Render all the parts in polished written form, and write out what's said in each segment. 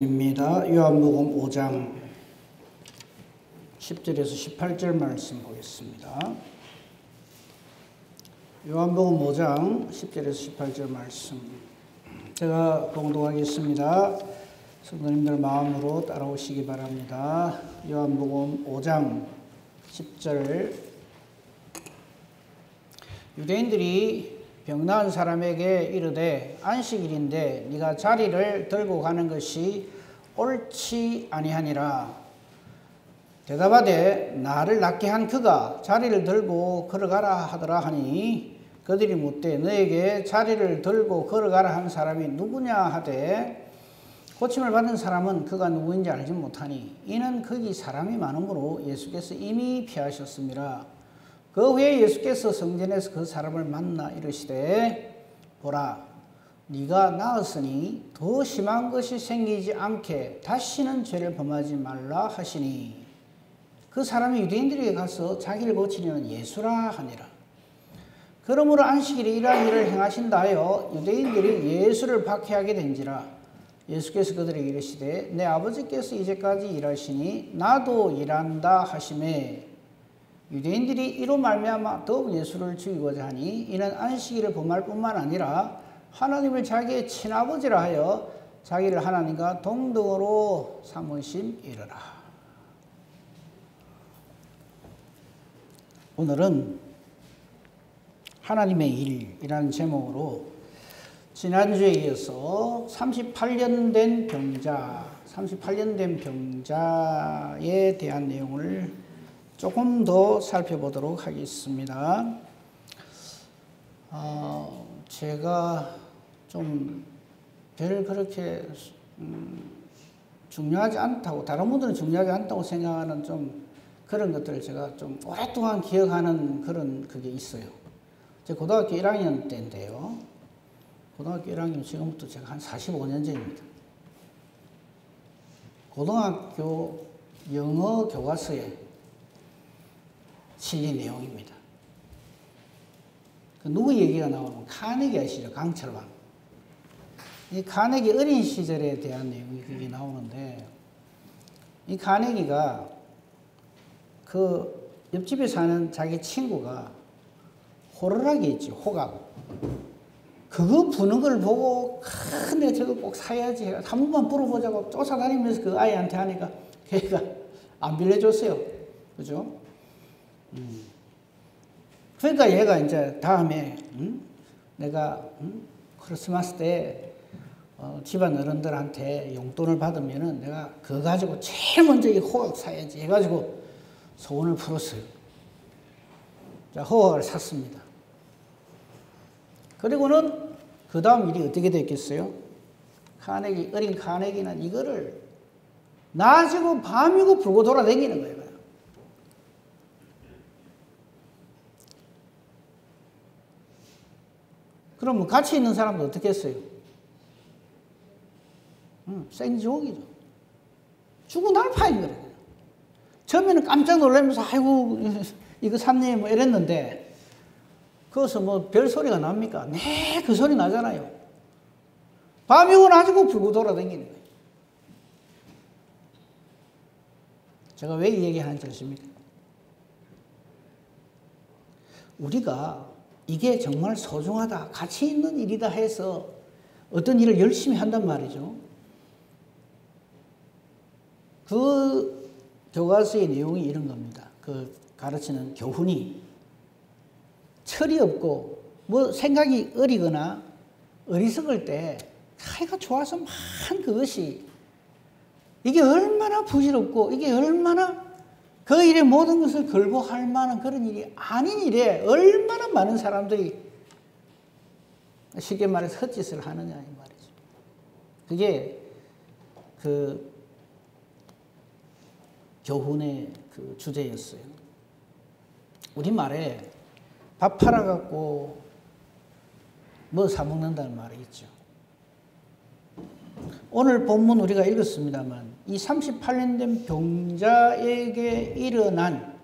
입니다. 요한복음 5장 10절에서 18절 말씀 보겠습니다. 요한복음 5장 10절에서 18절 말씀 제가 봉독하겠습니다. 성도님들 마음으로 따라오시기 바랍니다. 요한복음 5장 10절 유대인들이 병나은 사람에게 이르되 안식일인데 네가 자리를 들고 가는 것이 옳지 아니하니라. 대답하되 나를 낫게 한 그가 자리를 들고 걸어가라 하더라 하니 그들이 묻되 너에게 자리를 들고 걸어가라 한 사람이 누구냐 하되 고침을 받은 사람은 그가 누구인지 알지 못하니 이는 거기 사람이 많으므로 예수께서 이미 피하셨습니다. 그 후에 예수께서 성전에서 그 사람을 만나 이르시되 보라 네가 나았으니 더 심한 것이 생기지 않게 다시는 죄를 범하지 말라 하시니 그 사람이 유대인들에게 가서 자기를 고치려는 예수라 하니라. 그러므로 안식일에 이러한 일을 행하신다 하여 유대인들이 예수를 박해하게 된지라. 예수께서 그들에게 이르시되 내 아버지께서 이제까지 일하시니 나도 일한다 하시매 유대인들이 이로 말미암아 더욱 예수를 죽이고자 하니 이는 안식일을 범할 뿐만 아니라 하나님을 자기의 친아버지라 하여 자기를 하나님과 동등으로 삼으심이로라. 오늘은 하나님의 일이라는 제목으로 지난주에 이어서 38년 된 병자에 대한 내용을 조금 더 살펴보도록 하겠습니다. 제가 좀 별 그렇게 중요하지 않다고, 다른 분들은 중요하지 않다고 생각하는 좀 그런 것들을 제가 좀 오랫동안 기억하는 그게 있어요. 제 고등학교 1학년 때인데요. 고등학교 1학년 지금부터 제가 한 45년 전입니다. 고등학교 영어 교과서에 실린 내용입니다. 누구 얘기가 나오면 카네기 아시죠? 강철왕. 이 카네기 어린 시절에 대한 내용이 그게 나오는데 이 카네기가 그 옆집에 사는 자기 친구가 호루라기 있지, 호각. 그거 부는 걸 보고 내가 저거 꼭 사야지 한 번만 불어보자고 쫓아다니면서 그 아이한테 하니까 걔가 안 빌려줬어요. 그죠? 그러니까 얘가 이제 다음에 내가 크리스마스 때 집안 어른들한테 용돈을 받으면은 내가 그거 가지고 제일 먼저 이 호박 사야지 해가지고 소원을 풀었어요. 자, 호박을 샀습니다. 그리고는 그 다음 일이 어떻게 됐겠어요? 어린 카네기는 이거를 낮이고 밤이고 불고 돌아다니는 거예요. 그러면 같이 있는 사람도 어떻게 했어요? 생지옥이죠. 죽고 날 파인 거예요. 처음에는 깜짝 놀라면서 아이고 이거 샀네 뭐 이랬는데 거기서 뭐 별 소리가 납니까? 네, 그 소리 나잖아요. 밤이 오고 낮이고 불고 돌아다니는 거예요. 제가 왜 이 얘기 하는지 아십니까? 우리가 이게 정말 소중하다, 가치 있는 일이다 해서 어떤 일을 열심히 한단 말이죠. 그 교과서의 내용이 이런 겁니다. 그 가르치는 교훈이 철이 없고 뭐 생각이 어리거나 어리석을 때 사이가 좋아서 만 그것이 이게 얼마나 부질없고 이게 얼마나 그 일의 모든 것을 걸고 할 만한 그런 일이 아닌 일에 얼마나 많은 사람들이 쉽게 말해서 헛짓을 하느냐 이 말이죠. 그게 그 교훈의 그 주제였어요. 우리말에 밥 팔아갖고 뭐 사먹는다는 말이 있죠. 오늘 본문 우리가 읽었습니다만 이 38년 된 병자에게 일어난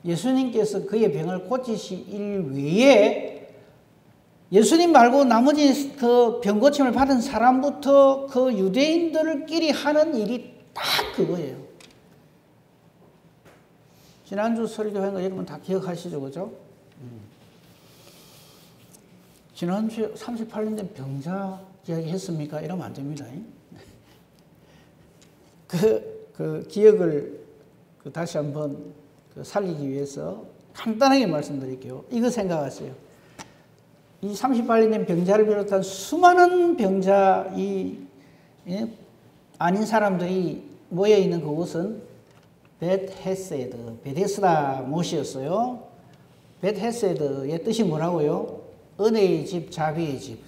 예수님께서 그의 병을 고치실 일 외에 예수님 말고 나머지 그 병고침을 받은 사람부터 그 유대인들끼리 하는 일이 딱 그거예요. 지난주 설교한 거 여러분 다 기억하시죠, 그죠? 지난주에 38년 된 병자 이야기 했습니까? 이러면 안 됩니다. 그 기억을 다시 한번 살리기 위해서 간단하게 말씀드릴게요. 이거 생각하세요. 이 38년 된 병자를 비롯한 수많은 병자, 아닌 사람들이 모여있는 그곳은 베데스다 못이었어요. 베데스다의 뜻이 뭐라고요? 은혜의 집, 자비의 집.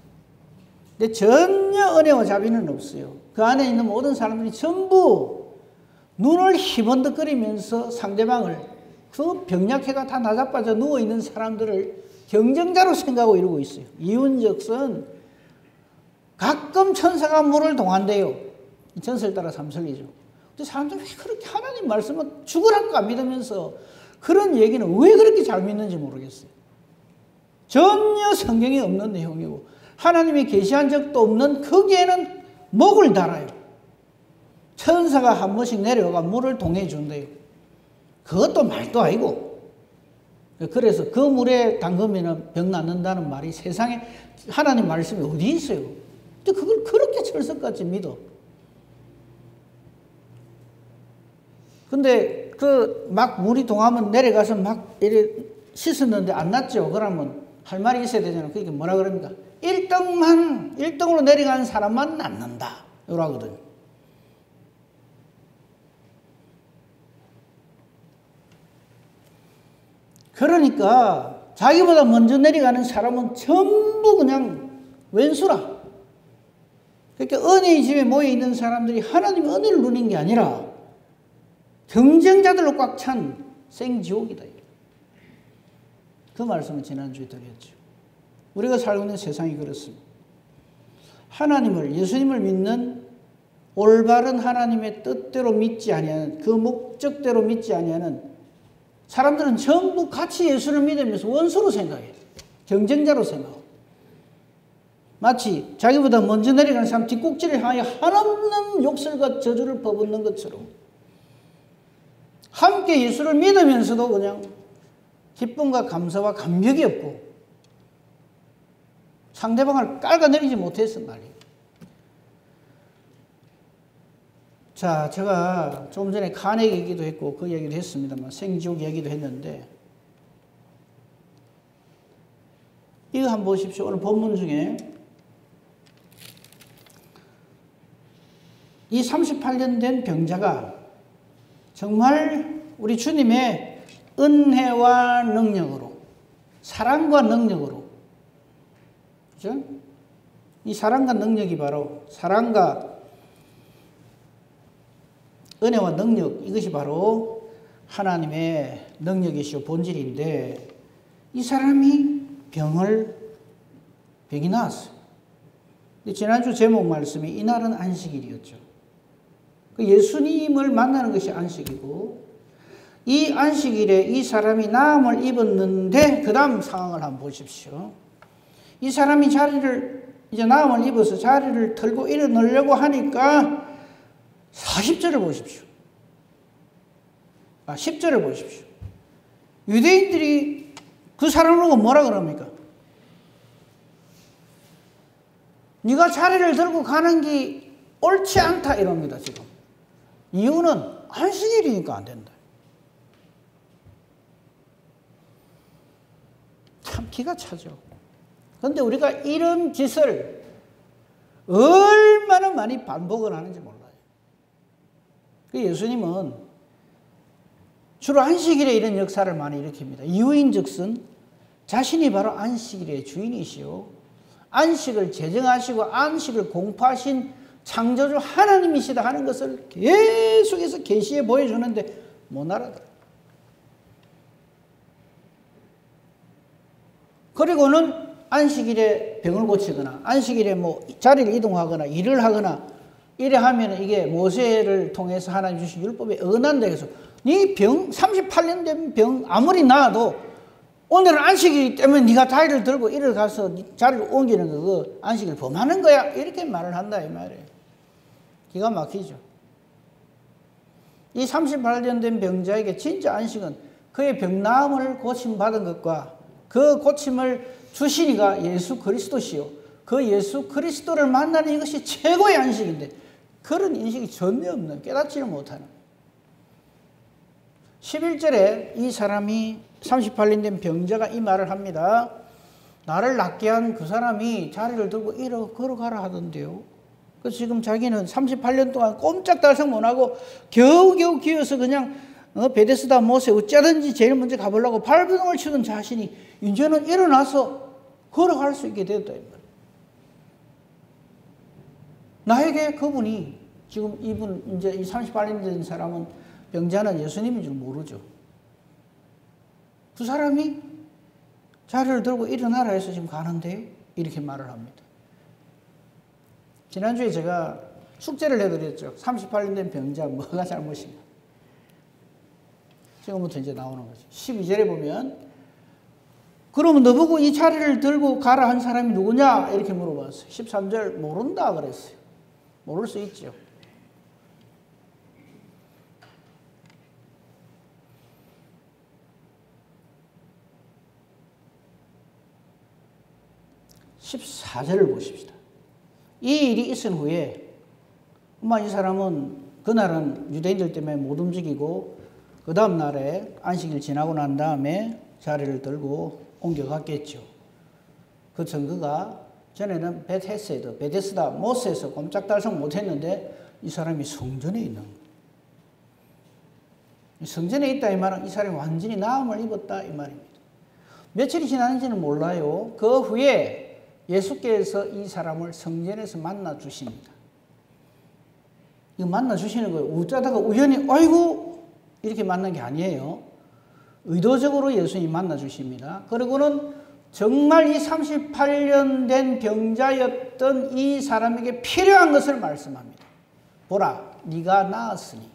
근데 전혀 은혜와 자비는 없어요. 그 안에 있는 모든 사람들이 전부 눈을 희번덕거리면서 상대방을, 그 병약해가 다 나자빠져 누워있는 사람들을 경쟁자로 생각하고 이러고 있어요. 이윤적선 가끔 천사가 물을 동한대요. 이 전설 따라 삼설이죠. 근데 사람들이 왜 그렇게 하나님 말씀은 죽으라고 안 믿으면서 그런 얘기는 왜 그렇게 잘 믿는지 모르겠어요. 전혀 성경에 없는 내용이고 하나님이 계시한 적도 없는 거기에는 목을 달아요. 천사가 한 번씩 내려가 물을 동해 준대요. 그것도 말도 아니고. 그래서 그 물에 담그면 병 낫는다는 말이 세상에 하나님 말씀이 어디 있어요? 근데 그걸 그렇게 철석같이 믿어. 근데 막 물이 동하면 내려가서 막 이래 씻었는데 안 낫죠? 그러면 할 말이 있어야 되잖아요. 그게 뭐라 그럽니까? 1등으로 내려가는 사람만 낫는다. 이러거든요. 그러니까 자기보다 먼저 내려가는 사람은 전부 그냥 왼수라. 그러니까 은혜의 집에 모여있는 사람들이 하나님의 은혜를 누리는 게 아니라 경쟁자들로 꽉 찬 생지옥이다. 그 말씀을 지난주에 드렸죠. 우리가 살고 있는 세상이 그렇습니다. 하나님을, 예수님을 믿는 올바른 하나님의 뜻대로 믿지 아니하는, 그 목적대로 믿지 아니하는 사람들은 전부 같이 예수를 믿으면서 원수로 생각해요. 경쟁자로 생각하고. 마치 자기보다 먼저 내려가는 사람 뒷꼭지를 향하여 한없는 욕설과 저주를 퍼붓는 것처럼 함께 예수를 믿으면서도 그냥 기쁨과 감사와 감격이 없고 상대방을 깔아내리지 못해서 말이에요. 자, 제가 조금 전에 간의 얘기도 했고 그 얘기도 했습니다만 생지옥 얘기도 했는데 이거 한번 보십시오. 오늘 본문 중에 이 38년 된 병자가 정말 우리 주님의 은혜와 능력으로, 사랑과 능력으로, 그죠? 이 사랑과 능력이 바로, 사랑과 은혜와 능력, 이것이 바로 하나님의 능력이시오 본질인데 이 사람이 병이 나왔어요. 지난주 제목 말씀이 이날은 안식일이었죠. 예수님을 만나는 것이 안식이고 이 안식일에 이 사람이 나음을 입었는데 그 다음 상황을 한번 보십시오. 이 사람이 이제 나음을 입어서 자리를 털고 일어나려고 하니까 40절을 보십시오. 10절을 보십시오. 유대인들이 그 사람을 보고 뭐라 그럽니까? 네가 자리를 들고 가는 게 옳지 않다 이럽니다. 지금. 이유는 안식일이니까 안 된다. 참 기가 차죠. 그런데 우리가 이런 짓을 얼마나 많이 반복을 하는지 몰라요. 예수님은 주로 안식일에 이런 역사를 많이 일으킵니다. 이유인즉슨 자신이 바로 안식일의 주인이시오. 안식을 제정하시고 안식을 공포하신 창조주 하나님이시다 하는 것을 계속해서 계시해 보여주는데 못 알아들어요. 그리고는 안식일에 병을 고치거나 안식일에 뭐 자리를 이동하거나 일을 하거나 이래 하면 이게 모세를 통해서 하나님 주신 율법에 어긋난다 해서 네 병, 38년 된 병 아무리 나아도 오늘은 안식이기 때문에 네가 다리를 들고 이를 가서 자리를 옮기는 거 안식을 범하는 거야. 이렇게 말을 한다 이 말이에요. 기가 막히죠. 이 38년 된 병자에게 진짜 안식은 그의 병나음을 고침받은 것과 그 고침을 주신 이가 예수 그리스도시요. 그 예수 그리스도를 만나는 이것이 최고의 안식인데 그런 인식이 전혀 없는, 깨닫지를 못하는. 11절에 이 사람이 38년 된 병자가 이 말을 합니다. 나를 낫게 한 그 사람이 자리를 들고 이러 걸어가라 하던데요. 그래서 지금 자기는 38년 동안 꼼짝달싹 못하고 겨우겨우 기어서 그냥 베데스다 못에 어쩌든지 제일 먼저 가보려고 발버둥을 치던 자신이 이제는 일어나서 걸어갈 수 있게 됐다. 나에게 그분이 지금 이분 이제 이 38년 된 사람은 병자는 예수님인 줄 모르죠. 두 사람이 자리를 들고 일어나라 해서 지금 가는데 이렇게 말을 합니다. 지난주에 제가 숙제를 해드렸죠. 38년 된 병자 뭐가 잘못인가. 지금부터 이제 나오는 거죠. 12절에 보면 그러면 너보고 이 자리를 들고 가라 한 사람이 누구냐 이렇게 물어봤어요. 13절 모른다 그랬어요. 모를 수 있죠. (14절을) 보십시다. 이 일이 있은 후에 이 사람은 그날은 유대인들 때문에 못 움직이고 그 다음 날에 안식일 지나고 난 다음에 자리를 들고 옮겨갔겠죠. 그 증거가 전에는 베테세드, 베데스다 못에서 꼼짝달싹 못했는데 이 사람이 성전에 있는 거예요. 성전에 있다 이 말은 이 사람이 완전히 나음을 입었다 이 말입니다. 며칠이 지났는지는 몰라요. 그 후에 예수께서 이 사람을 성전에서 만나 주십니다. 이거 만나 주시는 거예요. 어쩌다가 우연히 아이고 이렇게 만난 게 아니에요. 의도적으로 예수님이 만나 주십니다. 그리고는 정말 이 38년 된 병자였던 이 사람에게 필요한 것을 말씀합니다. 보라, 네가 나았으니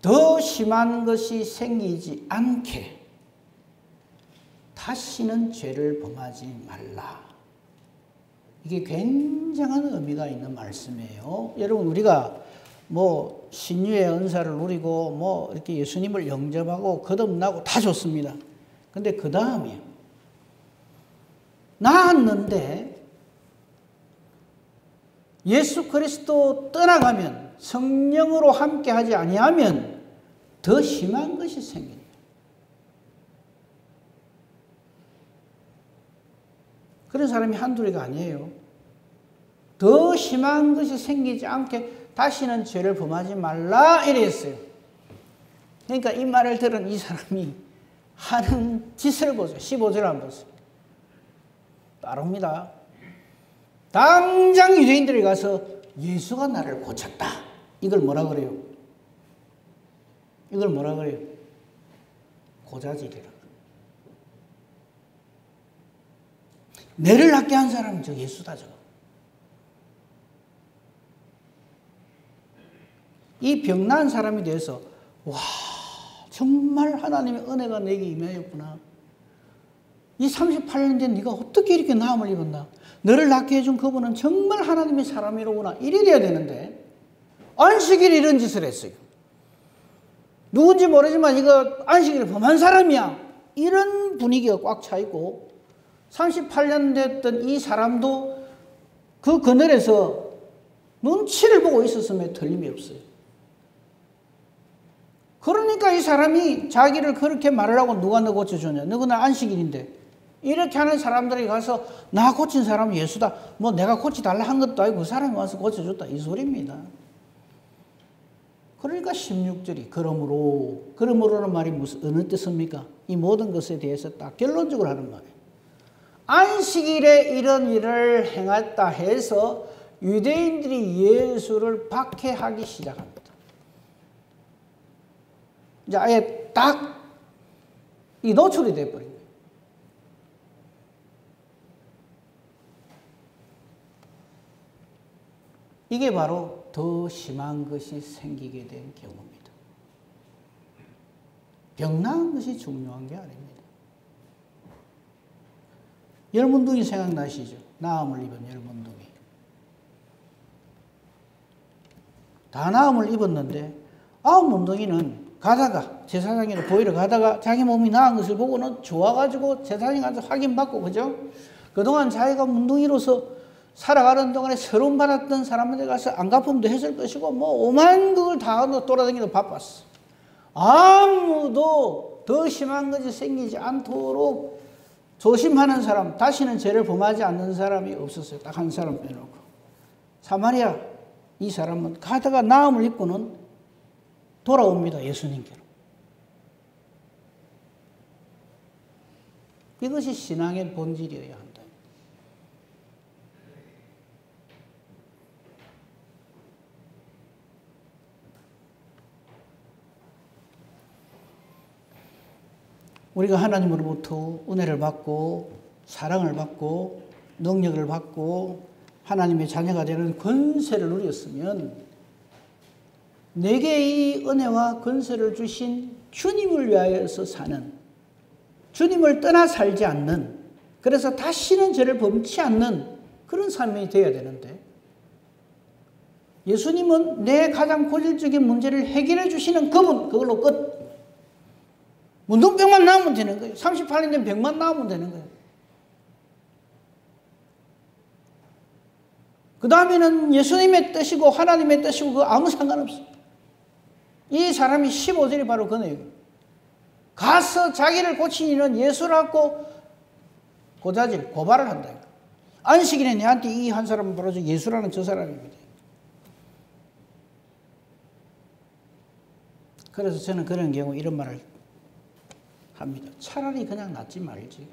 더 심한 것이 생기지 않게 다시는 죄를 범하지 말라. 이게 굉장한 의미가 있는 말씀이에요. 여러분 우리가 신유의 은사를 누리고 이렇게 예수님을 영접하고 거듭나고 다 좋습니다. 근데 그 다음이요. 나았는데 예수 그리스도 떠나가면 성령으로 함께하지 아니하면 더 심한 것이 생깁니다. 그런 사람이 한둘이가 아니에요. 더 심한 것이 생기지 않게 다시는 죄를 범하지 말라 이랬어요. 그러니까 이 말을 들은 이 사람이 하는 짓을 보세요. 15절 한번 보세요. 따릅니다. 당장 유대인들이 가서 예수가 나를 고쳤다. 이걸 뭐라 그래요? 이걸 뭐라 그래요? 고자질이라. 내를 낫게 한 사람은 저 예수다 저거. 이 병난 사람에 대해서 와 정말 하나님의 은혜가 내게 임하였구나. 이 38년 된 네가 어떻게 이렇게 나음을 입었나. 너를 낫게 해준 그분은 정말 하나님의 사람이로구나. 이래 돼야 되는데 안식일에 이런 짓을 했어요. 누군지 모르지만 이거 안식일을 범한 사람이야. 이런 분위기가 꽉 차 있고 38년 됐던 이 사람도 그 그늘에서 눈치를 보고 있었음에 틀림이 없어요. 그러니까 이 사람이 자기를 그렇게 말을 하고 누가 너 고쳐주냐. 너 그날 안식일인데. 이렇게 하는 사람들이 가서 나 고친 사람은 예수다. 내가 고치달라 한 것도 아니고 그 사람이 와서 고쳐줬다. 이 소리입니다. 그러니까 16절이 그러므로는 말이 어느 뜻입니까? 이 모든 것에 대해서 딱 결론적으로 하는 말이에요. 안식일에 이런 일을 행했다 해서 유대인들이 예수를 박해하기 시작합니다. 이제 아예 딱 이 노출이 돼버린 거예요. 이게 바로 더 심한 것이 생기게 된 경우입니다. 병 나은 것이 중요한 게 아닙니다. 열문둥이 생각나시죠? 나음을 입은 열문둥이. 다 나음을 입었는데 아홉문둥이는 가다가 제사장이를 보이러 가다가 자기 몸이 나은 것을 보고는 좋아가지고 제사장이 가서 확인받고, 그죠? 그동안 자기가 문둥이로서 살아가는 동안에 서러움 받았던 사람한테 가서 안갚음도 했을 것이고 뭐 오만 그걸 다 돌아다니도 바빴어. 아무도 더 심한 것이 생기지 않도록 조심하는 사람, 다시는 죄를 범하지 않는 사람이 없었어요. 딱 한 사람 빼놓고. 사마리아 이 사람은 가다가 나음을 입고는 돌아옵니다. 예수님께로. 이것이 신앙의 본질이어야 한다. 우리가 하나님으로부터 은혜를 받고 사랑을 받고 능력을 받고 하나님의 자녀가 되는 권세를 누렸으면 내게 이 은혜와 권세를 주신 주님을 위하여서 사는, 주님을 떠나 살지 않는, 그래서 다시는 죄를 범치 않는 그런 삶이 되어야 되는데, 예수님은 내 가장 본질적인 문제를 해결해 주시는 그분, 그걸로 끝. 문둥병만 나오면 되는 거예요. 38년 된 병만 나오면 되는 거예요. 그 다음에는 예수님의 뜻이고 하나님의 뜻이고 그거 아무 상관없어요. 이 사람이 15절이 바로 그 내용이에요. 가서 자기를 고치는 예수라고 고자질, 고발을 한다. 안식일에 내한테 이 한 사람은 바로 예수라는 저 사람입니다. 그래서 저는 그런 경우 이런 말을 합니다. 차라리 그냥 낫지 말지.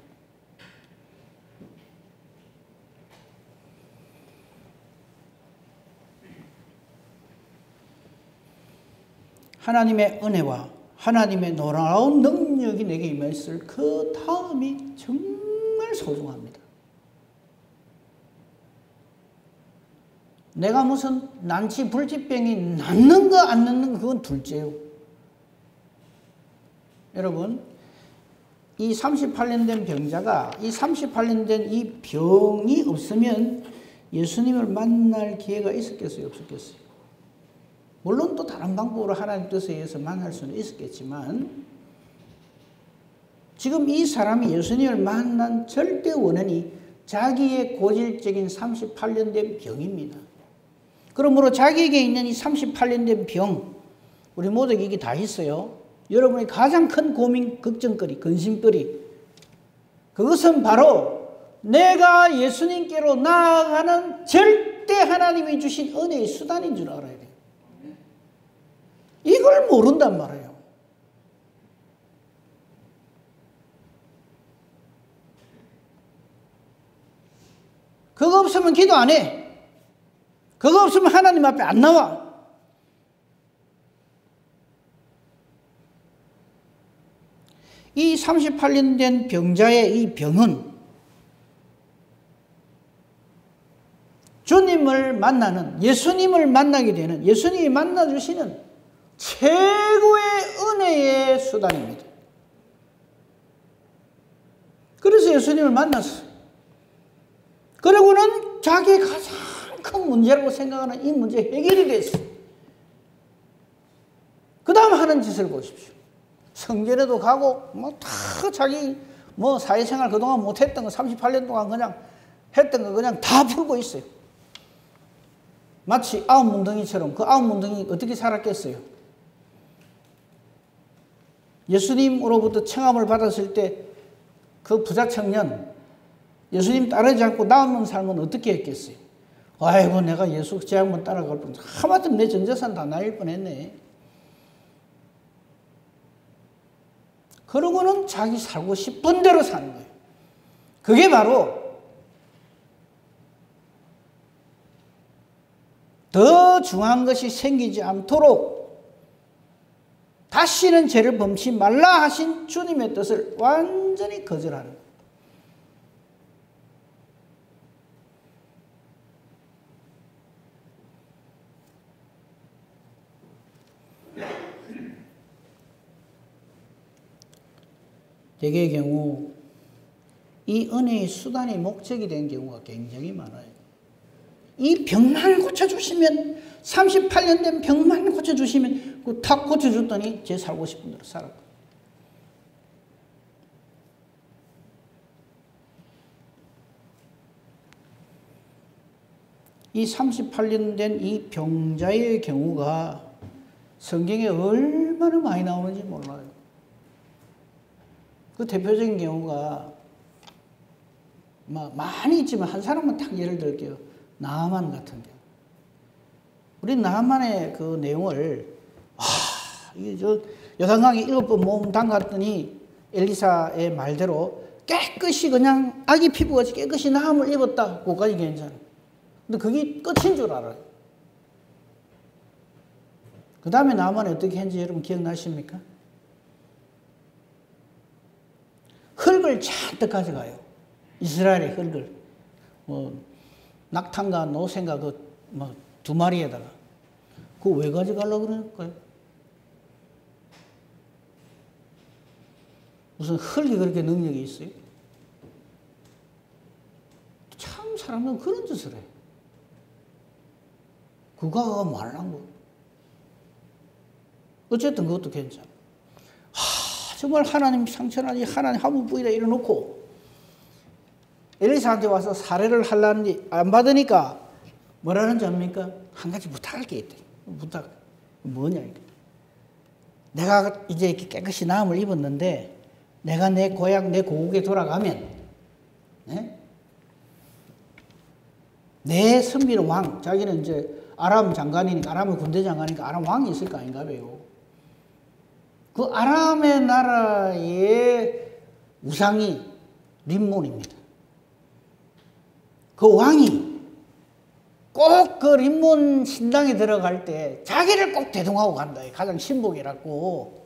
하나님의 은혜와 하나님의 놀라운 능력이 내게 임했을 그 다음이 정말 소중합니다. 내가 무슨 난치 불치병이 낫는가 안 낫는가 그건 둘째요. 여러분, 이 38년 된 병자가 이 38년 된 이 병이 없으면 예수님을 만날 기회가 있었겠어요? 없었겠어요? 물론 또 다른 방법으로 하나님 뜻에 의해서 만날 수는 있었겠지만 지금 이 사람이 예수님을 만난 절대 원인이 자기의 고질적인 38년 된 병입니다. 그러므로 자기에게 있는 이 38년 된 병, 우리 모두에게 이게 다 있어요. 여러분의 가장 큰 고민, 걱정거리, 근심거리, 그것은 바로 내가 예수님께로 나아가는 절대 하나님이 주신 은혜의 수단인 줄 알아야 돼요. 이걸 모른단 말이에요. 그거 없으면 기도 안 해. 그거 없으면 하나님 앞에 안 나와. 이 38년 된 병자의 이 병은 주님을 만나는, 예수님을 만나게 되는, 예수님이 만나주시는 최고의 은혜의 수단입니다. 그래서 예수님을 만났어요. 그리고는 자기의 가장 큰 문제라고 생각하는 이 문제 해결이 됐어요. 그 다음 하는 짓을 보십시오. 성전에도 가고 다 자기 사회생활 그동안 못했던 거 38년 동안 그냥 했던 거 그냥 다 풀고 있어요. 마치 아홉문둥이처럼. 그 아홉문둥이 어떻게 살았겠어요? 예수님으로부터 청함을 받았을 때 그 부자 청년 예수님 따르지 않고 남은 삶은 어떻게 했겠어요? 아이고 내가 예수 제 한번 따라갈 뻔, 하마터면 내 전재산 다 날릴 뻔했네. 그러고는 자기 살고 싶은 대로 사는 거예요. 그게 바로 더 중요한 것이 생기지 않도록 다시는 죄를 범치 말라 하신 주님의 뜻을 완전히 거절하는 거예요. 대개의 경우 이 은혜의 수단이 목적이 된 경우가 굉장히 많아요. 이 병만 고쳐주시면 38년 된 병만 고쳐주시면 그 탁 고쳐줬더니 제 살고 싶은 대로 살았고 이 38년 된 이 병자의 경우가 성경에 얼마나 많이 나오는지 몰라요. 그 대표적인 경우가 많이 있지만 한 사람만 딱 예를 들게요. 나아만 같은 경우. 우리 나아만의 그 내용을 이게 요단강에 7번 몸 담갔더니 엘리사의 말대로 깨끗이 그냥 아기 피부같이 깨끗이 나음을 입었다. 그거까지 괜찮아요. 근데 그게 끝인 줄 알아요. 그 다음에 나만이 어떻게 했는지 여러분 기억나십니까? 흙을 잔뜩 가져가요. 이스라엘의 흙을. 낙탄과 노새인가 두 마리에다가. 그거 왜 가져가려고 그럴까요? 무슨 흙이 그렇게 능력이 있어요? 참 사람은 그런 짓을 해요. 그거가 말란 거. 어쨌든 그것도 괜찮아. 정말 하나님 상처나니 하나님 하부 부이다 이래놓고 엘리사한테 와서 사례를 하려는지 안 받으니까 뭐라는지 압니까? 한 가지 부탁할 게 있대. 부탁 뭐냐 이게. 내가 이제 이렇게 깨끗이 나음을 입었는데 내가 내 고향 내 고국에 돌아가면 내 선비는 왕 자기는 이제 아람 장관이니까 아람의 군대 장관이니까 아람 왕이 있을 거 아닌가 봐요. 그 아람의 나라의 우상이 림몬입니다. 그 왕이 꼭 그 림몬 신당에 들어갈 때 자기를 꼭 대동하고 간다. 가장 신복이라고.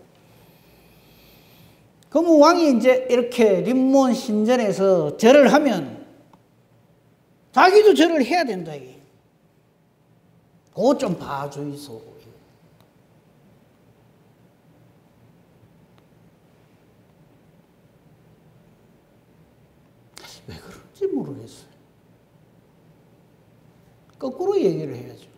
그러면 왕이 이제 이렇게 림몬 신전에서 절을 하면 자기도 절을 해야 된다. 그거 좀 봐주이소. 왜 그런지 모르겠어요. 거꾸로 얘기를 해야죠.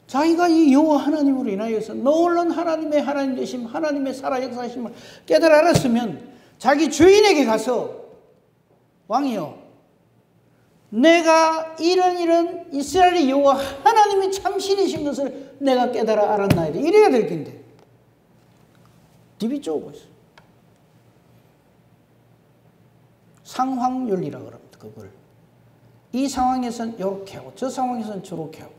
자기가 이 여호와 하나님으로 인하여서 놀라운 하나님의 하나님 되심, 하나님의 살아 역사하심을 깨달아 알았으면 자기 주인에게 가서 왕이요, 내가 이런 이스라엘의 여호와 하나님이 참신이신 것을 내가 깨달아 알았나이다. 이래야 될 텐데 디비 쪼고 있어요. 상황윤리라고 그럽니다. 그걸. 이 상황에서는 이렇게 하고 저 상황에서는 저렇게 하고.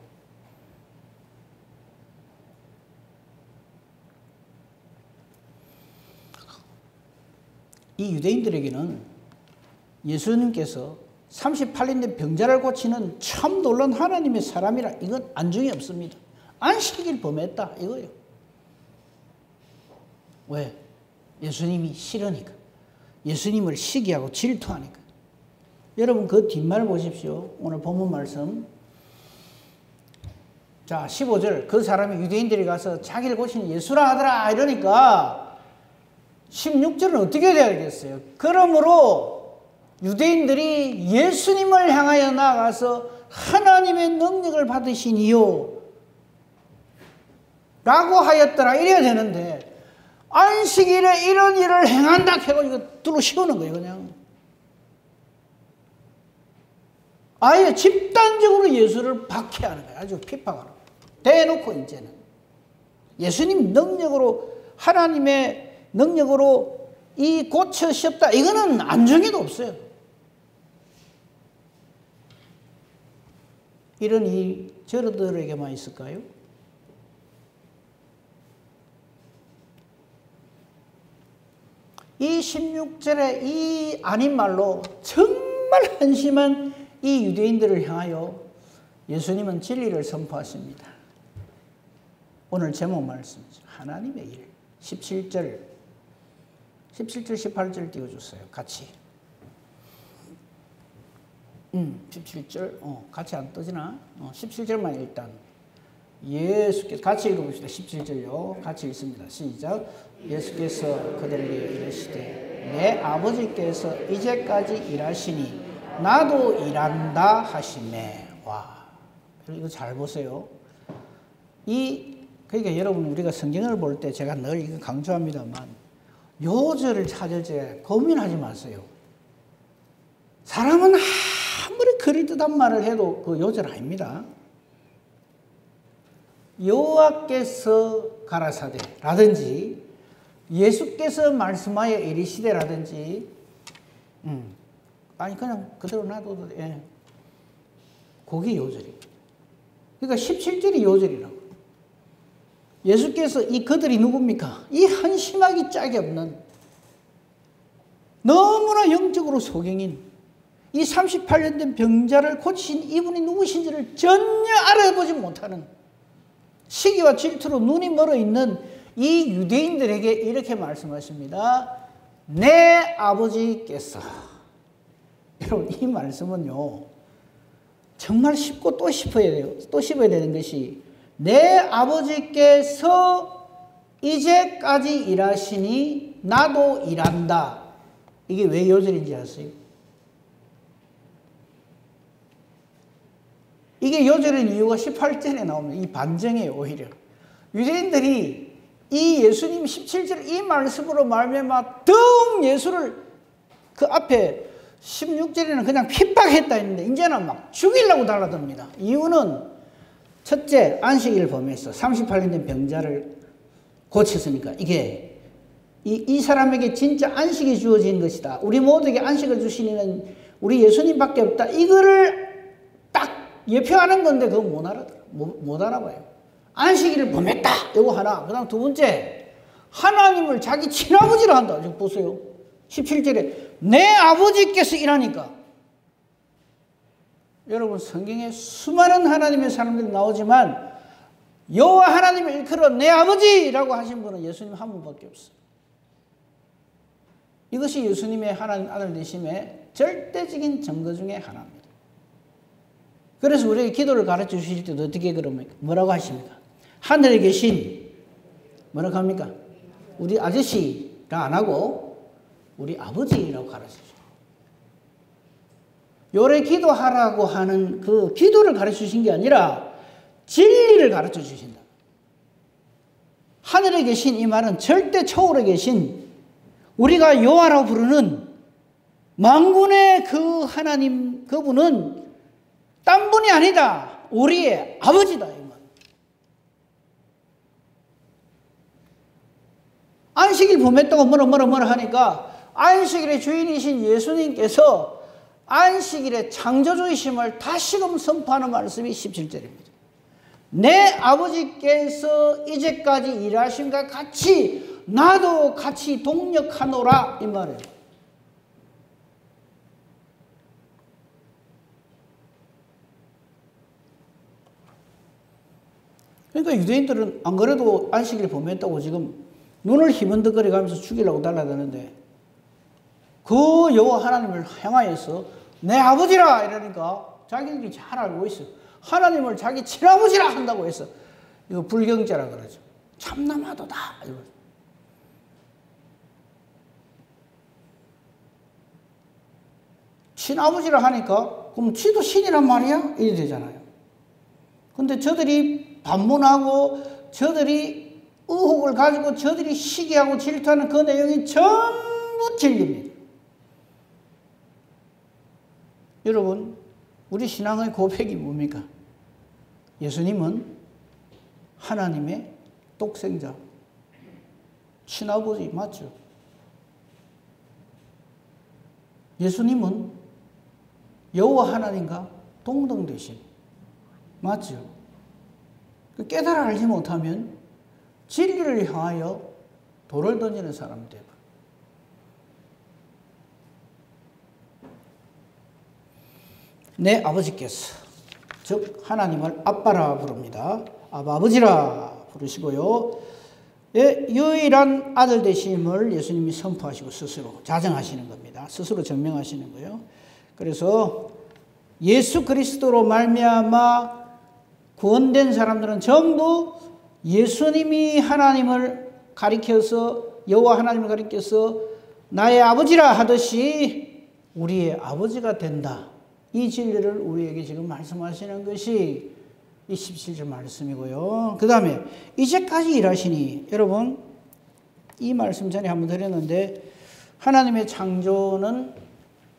이 유대인들에게는 예수님께서 38년 된 병자를 고치는 참 놀라운 하나님의 사람이라 이건 안중이 없습니다. 안식일 범했다 이거예요. 왜? 예수님이 싫으니까. 예수님을 시기하고 질투하니까. 여러분 그 뒷말 보십시오. 오늘 본문 말씀. 자 15절 그 사람이 유대인들이 가서 자기를 고치는 예수라 하더라 이러니까 16절은 어떻게 되어야겠어요? 그러므로 유대인들이 예수님을 향하여 나아가서 하나님의 능력을 받으시니요 라고 하였더라 이래야 되는데 안식일에 이런 일을 행한다 해가지고 둘러 씌우는 거예요. 그냥 아예 집단적으로 예수를 박해하는 거예요. 아주 핍박하는 거예요. 대놓고 이제는 예수님 능력으로 하나님의 능력으로 이 고쳐셨다 이거는 안중에도 없어요. 이런 이 저들에게만 있을까요? 이 16절에 이 아닌 말로 정말 한심한 이 유대인들을 향하여 예수님은 진리를 선포하십니다. 오늘 제목 말씀이죠. 하나님의 일. 17절, 18절 띄워주세요. 같이. 17절, 같이 안 떠지나? 17절만 일단. 예수께서 같이 읽어봅시다. 17절요. 같이 읽습니다. 시작. 예수께서 그들에게 이르시되 내 아버지께서 이제까지 일하시니 나도 일한다 하시매. 와, 이거 잘 보세요. 그러니까 여러분 우리가 성경을 볼 때 제가 늘 이거 강조합니다만 요절을 찾을 때 고민하지 마세요. 사람은 아무리 그리듯한 말을 해도 그 요절 아닙니다. 여호와께서 가라사대라든지 예수께서 말씀하여 이르시되라든지 아니 그냥 그대로 놔둬도 돼. 그게 요절이에요. 그러니까 17절이 요절이라고. 예수께서 이 그들이 누굽니까? 이 한심하기 짝이 없는 너무나 영적으로 소경인 이 38년 된 병자를 고치신 이분이 누구신지를 전혀 알아보지 못하는 시기와 질투로 눈이 멀어 있는 이 유대인들에게 이렇게 말씀하십니다. 내 아버지께서. 여러분 이 말씀은요 정말 쉽고 또 짚어야 돼요. 또 짚어야 되는 것이 내 아버지께서 이제까지 일하시니 나도 일한다. 이게 왜 요절인지 아세요? 이게 요절인 이유가 18절에 나옵니다. 이 반정이에요. 오히려 유대인들이 이 예수님 17절 이 말씀으로 말미암아 더욱 예수를 그 앞에 16절에는 그냥 핍박했다 했는데 이제는 막 죽이려고 달라듭니다. 이유는 첫째 안식일을 범했어. 38년 된 병자를 고쳤으니까 이게 이 사람에게 진짜 안식이 주어진 것이다. 우리 모두에게 안식을 주시는 우리 예수님밖에 없다. 이거를 딱 예표하는 건데 그거 못 알아봐요. 안식일을 범했다. 이거 하나. 그 다음 두 번째 하나님을 자기 친아버지라 한다. 지금 보세요. 17절에 내 아버지께서 일하니까. 여러분 성경에 수많은 하나님의 사람들이 나오지만 여호와 하나님을 일컬어 내 아버지라고 하신 분은 예수님 한 분밖에 없어요. 이것이 예수님의 하나님 아들 되심의 절대적인 증거 중에 하나입니다. 그래서 우리에게 기도를 가르쳐 주실 때도 어떻게 그럽니까? 뭐라고 하십니까? 하늘에 계신 뭐라고 합니까? 우리 아저씨가 안 하고 우리 아버지라고 가르쳐주죠. 요래 기도하라고 하는 그 기도를 가르쳐 주신 게 아니라 진리를 가르쳐 주신다. 하늘에 계신 이 말은 절대 초월에 계신 우리가 여호와라고 부르는 만군의 그 하나님 그분은 딴 분이 아니다. 우리의 아버지다. 이 말. 안식일 범했다고 뭐라 하니까 안식일의 주인이신 예수님께서 안식일의 창조주이심을 다시금 선포하는 말씀이 17절입니다. 내 아버지께서 이제까지 일하심과 같이 나도 같이 동력하노라 이 말이에요. 그러니까 유대인들은 안 그래도 안식일 범했다고 지금 눈을 희번덕거려 가면서 죽이려고 달라드는데 그 여호와 하나님을 향하여서 내 아버지라 이러니까 자기들이 잘 알고 있어. 하나님을 자기 친아버지라 한다고 해서 이거 불경죄라 그러죠. 참나마도다. 친아버지라 하니까 그럼 지도 신이란 말이야? 이래 되잖아요. 근데 저들이 반문하고 저들이 의혹을 가지고 저들이 시기하고 질투하는 그 내용이 전부 진리입니다. 여러분 우리 신앙의 고백이 뭡니까? 예수님은 하나님의 독생자 친아버지 맞죠? 예수님은 여호와 하나님과 동등되신 맞죠? 깨달아 알지 못하면 진리를 향하여 돌을 던지는 사람이 되고 내 아버지께서 즉 하나님을 아빠라 부릅니다. 아버지라 부르시고요. 유일한 아들 되심을 예수님이 선포하시고 스스로 자정하시는 겁니다. 스스로 증명하시는 거예요. 그래서 예수 그리스도로 말미암아 구원된 사람들은 전부 예수님이 하나님을 가리켜서 여호와 하나님을 가리켜서 나의 아버지라 하듯이 우리의 아버지가 된다. 이 진리를 우리에게 지금 말씀하시는 것이 이 17절 말씀이고요. 그 다음에 이제까지 일하시니, 여러분 이 말씀 전에 한번 드렸는데, 하나님의 창조는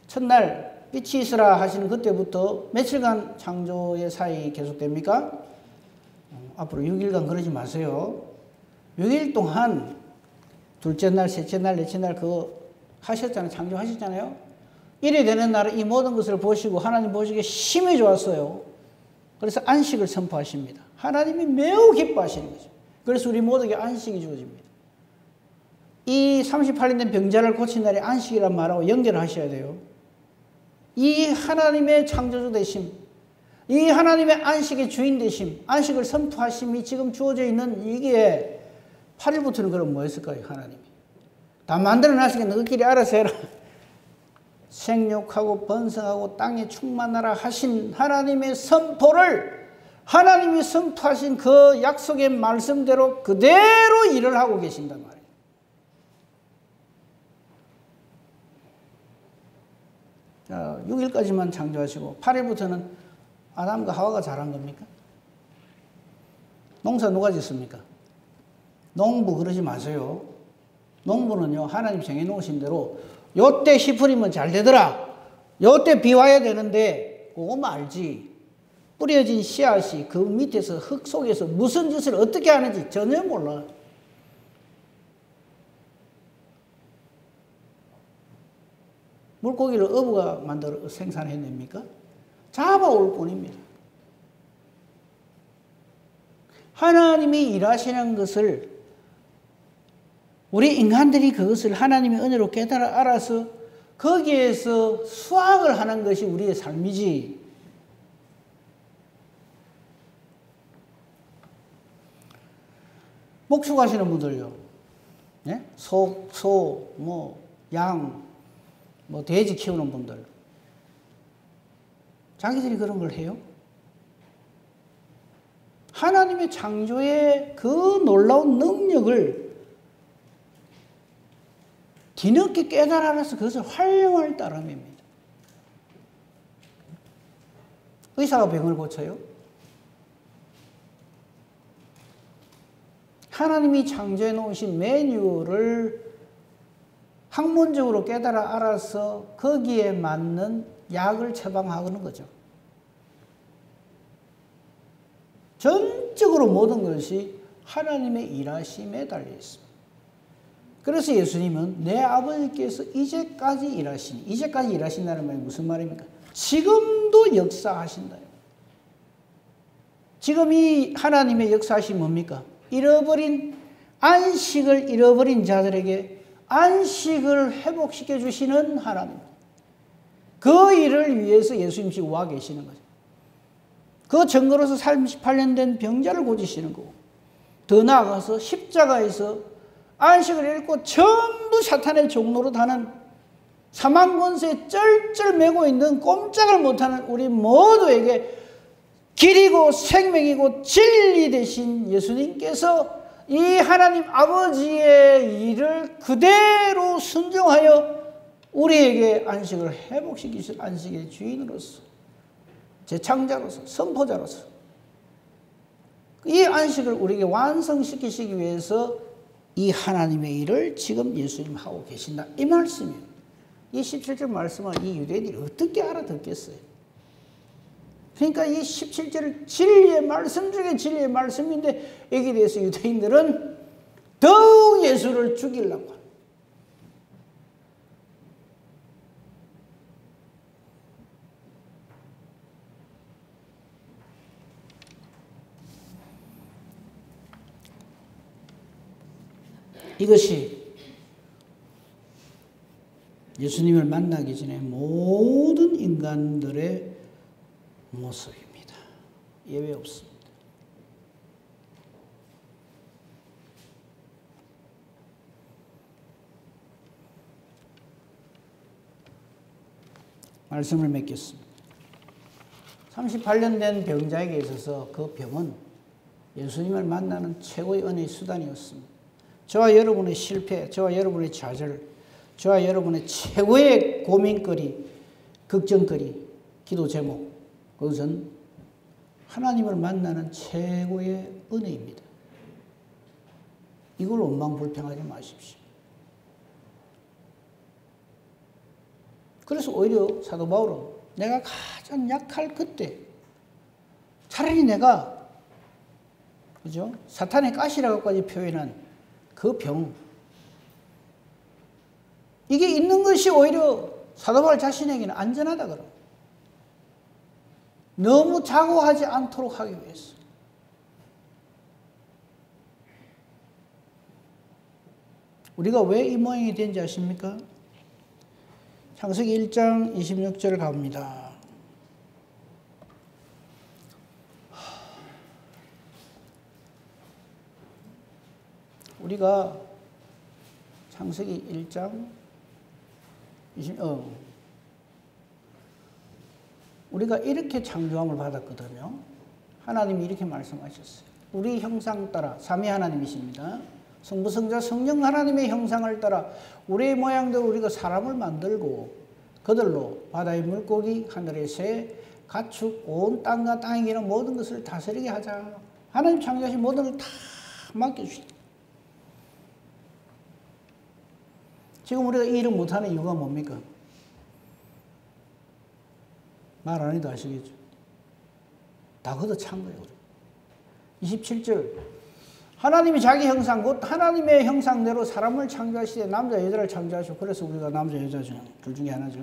첫날 빛이 있으라 하시는 그때부터 며칠간 창조의 사이 계속됩니까? 앞으로 6일간 그러지 마세요. 6일 동안 둘째 날, 셋째 날, 넷째 날 그거 하셨잖아요. 창조하셨잖아요. 이래 되는 날은 이 모든 것을 보시고 하나님 보시기에 심히 좋았어요. 그래서 안식을 선포하십니다. 하나님이 매우 기뻐하시는 거죠. 그래서 우리 모두에게 안식이 주어집니다. 이 38년 된 병자를 고친 날이 안식이란 말하고 연결하셔야 돼요. 이 하나님의 창조주 되심, 이 하나님의 안식의 주인 되심, 안식을 선포하심이 지금 주어져 있는 이게 8일부터는 그럼 뭐였을까요? 하나님이 다 만들어 놨으니까 너희끼리 알아서 해라. 생육하고 번성하고 땅에 충만하라 하신 하나님의 선포를, 하나님이 선포하신 그 약속의 말씀대로 그대로 일을 하고 계신단 말이에요. 자, 6일까지만 창조하시고 8일부터는 아담과 하와가 잘한 겁니까? 농사 누가 짓습니까? 농부 그러지 마세요. 농부는요, 하나님 정해놓으신 대로 요때 씨 뿌리면 잘 되더라, 요때 비 와야 되는데 그거만 알지, 뿌려진 씨앗이 그 밑에서 흙 속에서 무슨 짓을 어떻게 하는지 전혀 몰라. 물고기를 어부가 만들어 생산해냅니까? 잡아올 뿐입니다. 하나님이 일하시는 것을, 우리 인간들이 그것을 하나님의 은혜로 깨달아 알아서 거기에서 수확을 하는 것이 우리의 삶이지. 목축하시는 분들요, 예? 소, 양, 돼지 키우는 분들, 자기들이 그런 걸 해요? 하나님의 창조의 그 놀라운 능력을 뒤늦게 깨달아 알아서 그것을 활용할 따름입니다. 의사가 병을 고쳐요? 하나님이 창조해 놓으신 메뉴를 학문적으로 깨달아 알아서 거기에 맞는 약을 처방하는 거죠. 전적으로 모든 것이 하나님의 일하심에 달려 있습니다. 그래서 예수님은 내 아버지께서 이제까지 일하시니, 이제까지 일하신다는 말이 무슨 말입니까? 지금도 역사하신다. 지금 이 하나님의 역사하심이 뭡니까? 안식을 잃어버린 자들에게 안식을 회복시켜 주시는 하나님. 그 일을 위해서 예수님이 지금 와 계시는 거죠. 그 증거로서 38년 된 병자를 고치시는 거고, 더 나아가서 십자가에서 안식을 잃고 전부 사탄의 종로로 다는 사망 권세에 쩔쩔 매고 있는 꼼짝을 못하는 우리 모두에게 길이고 생명이고 진리 되신 예수님께서 이 하나님 아버지의 일을 그대로 순종하여 우리에게 안식을 회복시키실 안식의 주인으로서, 제창자로서, 선포자로서 이 안식을 우리에게 완성시키시기 위해서 이 하나님의 일을 지금 예수님 하고 계신다, 이 말씀이에요. 이 17절 말씀을 이 유대인들이 어떻게 알아듣겠어요? 그러니까 이 17절은 진리의 말씀 중에 진리의 말씀인데, 여기에 대해서 유대인들은 더욱 예수를 죽이려고 합니다. 이것이 예수님을 만나기 전에 모든 인간들의 모습입니다. 예외 없습니다. 말씀을 맺겠습니다. 38년 된 병자에게 있어서 그 병은 예수님을 만나는 최고의 은혜의 수단이었습니다. 저와 여러분의 실패, 저와 여러분의 좌절, 저와 여러분의 최고의 고민거리, 걱정거리, 기도 제목, 그것은 하나님을 만나는 최고의 은혜입니다. 이걸 원망불평하지 마십시오. 그래서 오히려 사도 바울은 내가 가장 약할 그때 차라리 내가 그죠? 사탄의 가시라고까지 표현한 그 병, 이게 있는 것이 오히려 사도 바울 자신에게는 안전하다 그러. 너무 자고하지 않도록 하기 위해서. 우리가 왜 이 모양이 된지 아십니까? 창세기 1장 26절 갑니다. 우리가 창세기 1장 우리가 이렇게 창조함을 받았거든요. 하나님이 이렇게 말씀하셨어요. 우리 형상 따라, 삼위 하나님이십니다. 성부, 성자, 성령 하나님의 형상을 따라 우리의 모양대로 우리가 사람을 만들고 그들로 바다의 물고기, 하늘의 새, 가축, 온 땅과 땅에 기는 모든 것을 다스리게 하자. 하나님 창조하신 모든 걸 다 맡겨주시다. 지금 우리가 이 일을 못하는 이유가 뭡니까? 말 안 해도 아시겠죠? 다 걷어찬 거예요. 27절 하나님이 자기 형상 곧 하나님의 형상대로 사람을 창조하시되 남자 여자를 창조하시고 그래서 우리가 남자 여자죠. 둘 중에 하나죠.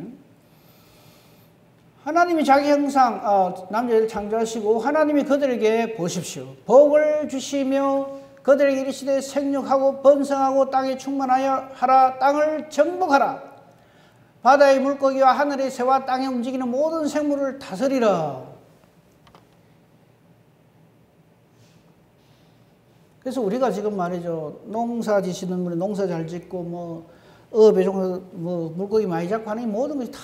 하나님이 자기 형상 남자 여자를 창조하시고 하나님이 그들에게 보십시오. 복을 주시며 그들에게 이르시되 생육하고 번성하고 땅에 충만하여 하라. 땅을 정복하라. 바다의 물고기와 하늘의 새와 땅에 움직이는 모든 생물을 다스리라. 그래서 우리가 지금 말이죠. 농사 지시는 분이 농사 잘 짓고 어업에 물고기 많이 잡고 하는 모든 것이 다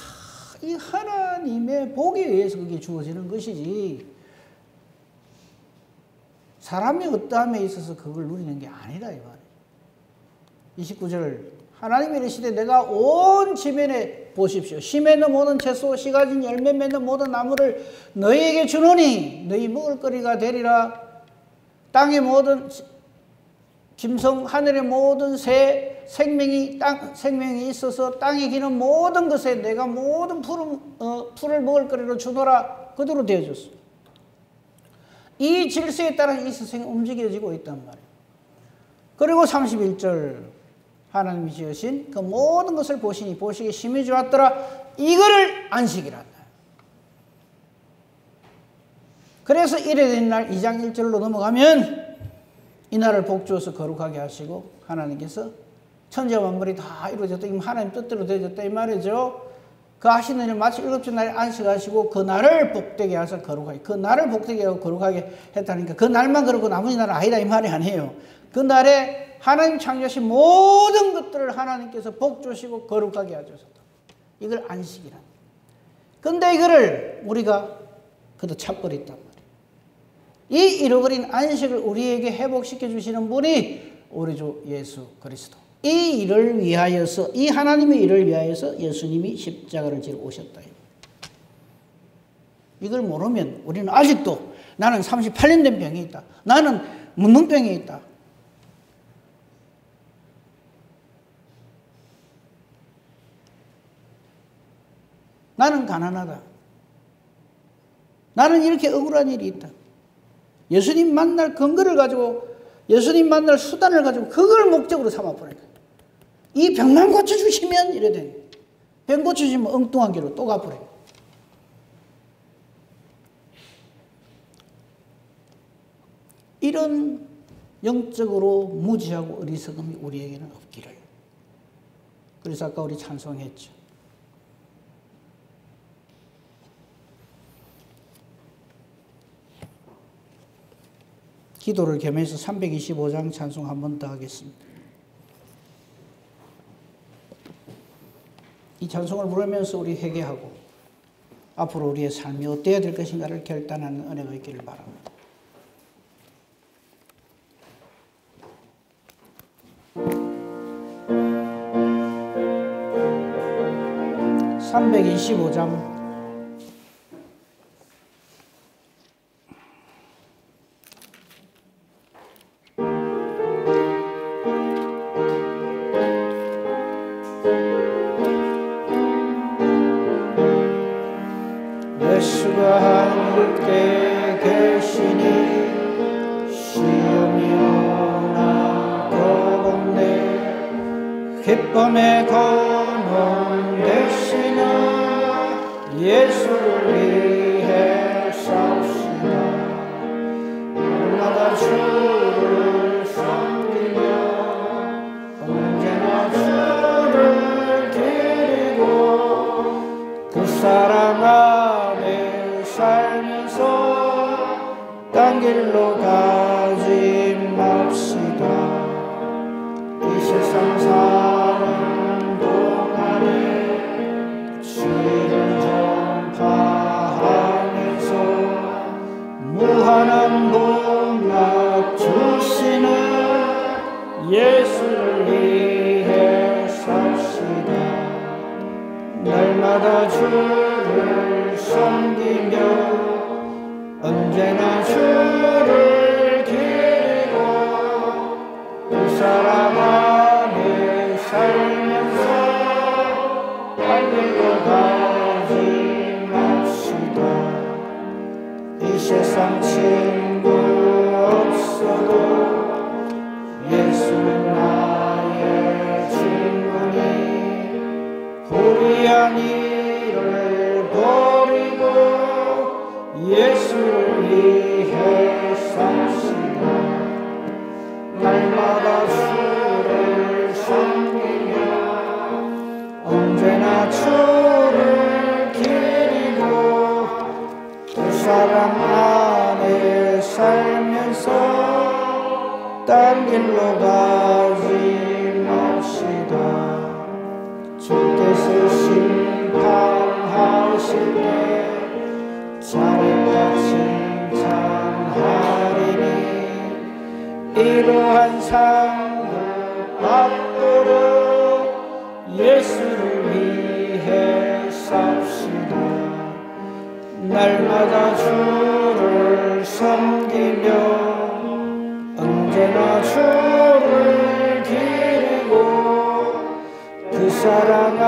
이 하나님의 복에 의해서 그게 주어지는 것이지 사람의 어떠함에 있어서 그걸 누리는 게 아니라 이 말이에요. 29절 하나님이 이르시되 내가 온 지면에 보십시오. 씨 맺는 모든 채소, 씨 가진 열매 맺는 모든 나무를 너희에게 주노니 너희 먹을거리가 되리라. 땅의 모든 짐승, 하늘의 모든 새, 생명이 있어서 땅에 기는 모든 것에 내가 모든 풀을 먹을거리로 주노라. 그대로 되어졌어. 이 질서에 따라 이 세상이 움직여지고 있단 말이에요. 그리고 31절 하나님이 지으신 그 모든 것을 보시니 보시기에 심히 좋았더라. 이거를 안식이라. 그래서 이래 된 날 2장 1절로 넘어가면 이날을 복주어서 거룩하게 하시고 하나님께서 천지와 만물이 다 이루어졌다. 이건 하나님 뜻대로 되어졌다 이 말이죠. 그 하시는 일 마치 일곱째 날에 안식하시고 그 날을 복되게 하셔서 거룩하게, 그 날을 복되게 하고 거룩하게 했다니까 그 날만 그렇고 나머지 날은 아니다 이 말이 아니에요. 그 날에 하나님 창조하신 모든 것들을 하나님께서 복주시고 거룩하게 하셨다. 이걸 안식이라. 근데 이거를 우리가 그도 참버렸단 말이에요. 이 잃어버린 안식을 우리에게 회복시켜 주시는 분이 우리 주 예수 그리스도. 이 일을 위하여서, 이 하나님의 일을 위하여서 예수님이 십자가를 지러 오셨다. 이걸 모르면 우리는 아직도 나는 38년 된 병이 있다. 나는 문둥병이 있다. 나는 가난하다. 나는 이렇게 억울한 일이 있다. 예수님 만날 근거를 가지고, 예수님 만날 수단을 가지고 그걸 목적으로 삼아버리니까. 이 병만 고쳐주시면 이래 돼. 병 고쳐주시면 엉뚱한 길로 또 가버려요. 이런 영적으로 무지하고 어리석음이 우리에게는 없기를. 그래서 아까 우리 찬송했죠. 기도를 겸해서 325장 찬송 한 번 더 하겠습니다. 이 찬송을 부르면서 우리 회개하고 앞으로 우리의 삶이 어때야 될 것인가를 결단하는 은혜가 있기를 바랍니다. (325장) 예수가 함께 계시니 시험이 오나 겁없네. 기쁨의 근원 되시는 예수를 위해 싸웁시다. 날마다 주를 섬기며 언제나 주를 기리고 그 사랑 안에 살면서 딴 길로 가지 맙시다. 이 세상 사는 동안에 주의를 전파하면서 무한한 복락 주시는 예수를 위해 삽시다. 날마다 주를 섬기며 언제나 주를 기리고 그 사랑 안에 살면서 딴 길로 가지 맙시다. 이 세상 친구 없어도 예수는 나의 친구니 불의한 일을 버리고 예수를 위해 삽시다. 날마다 주를 섬기며 언제나 주를 기리고 그 사랑 안에 살면서 딴 길로 가지 맙시다. 주께서 심판하실 때 잘했다 칭찬하리니 이러한 상급 받도록 예수를 위해 삽시다. 날마다 주를 섬기며 언제나 주를 기리고 그 사랑